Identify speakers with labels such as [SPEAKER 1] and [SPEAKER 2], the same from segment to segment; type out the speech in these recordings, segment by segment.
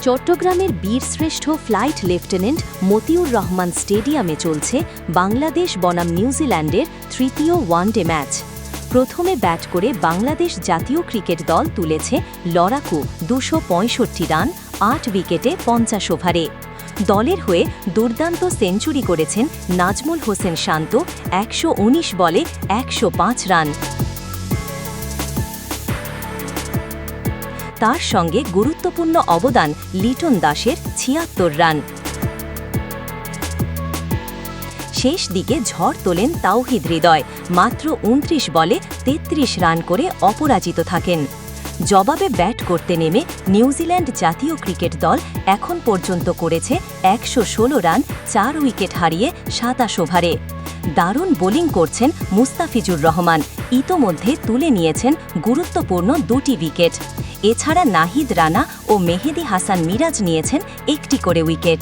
[SPEAKER 1] চট্টগ্রামের বীরশ্রেষ্ঠ flight lieutenant Motiur Rahman স্টেডিয়ামে চলছে বাংলাদেশ বনাম নিউজিল্যান্ডের তৃতীয় ওয়ানডে ম্যাচ। প্রথমে ব্যাট করে বাংলাদেশ জাতীয় ক্রিকেট দল তুলেছে লড়াকু ২৬৫ রান ৮ উইকেটে ৫০ ওভারে। দলের হয়ে দুর্দান্ত সেঞ্চুরি করেছেন নাজমুল হোসেন শান্ত ১১৯ বলে ১০৫ রান। তার সঙ্গে গুরুত্বপূর্ণ অবদান লিটন দাসের ৭৬ রান। শেষ দিকে ঝড় তোলেন তাওহিদ হৃদয়, মাত্র ২৯ বলে ৩৩ রান করে অপরাজিত থাকেন। জবাবে ব্যাট করতে নেমে নিউজিল্যান্ড জাতীয় ক্রিকেট দল এখন পর্যন্ত করেছে ১১৬ রান ৪ উইকেট হারিয়ে ২৭ ওভারে। দারুণ বোলিং করছেন মুস্তাফিজুর রহমান, ইতোমধ্যে তুলে নিয়েছেন গুরুত্বপূর্ণ ২টি উইকেট। এছাড়া নাহিদ রানা ও মেহেদী হাসান মিরাজ নিয়েছেন ১টি করে উইকেট।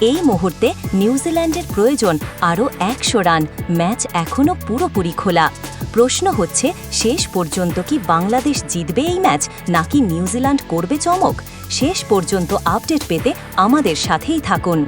[SPEAKER 1] এই মুহূর্তে নিউজিল্যান্ডের প্রয়োজন আরও ১০০ রান। ম্যাচ এখনও পুরোপুরি খোলা। প্রশ্ন হচ্ছে, শেষ পর্যন্ত কি বাংলাদেশ জিতবে এই ম্যাচ, নাকি নিউজিল্যান্ড করবে চমক? শেষ পর্যন্ত আপডেট পেতে আমাদের সাথেই থাকুন।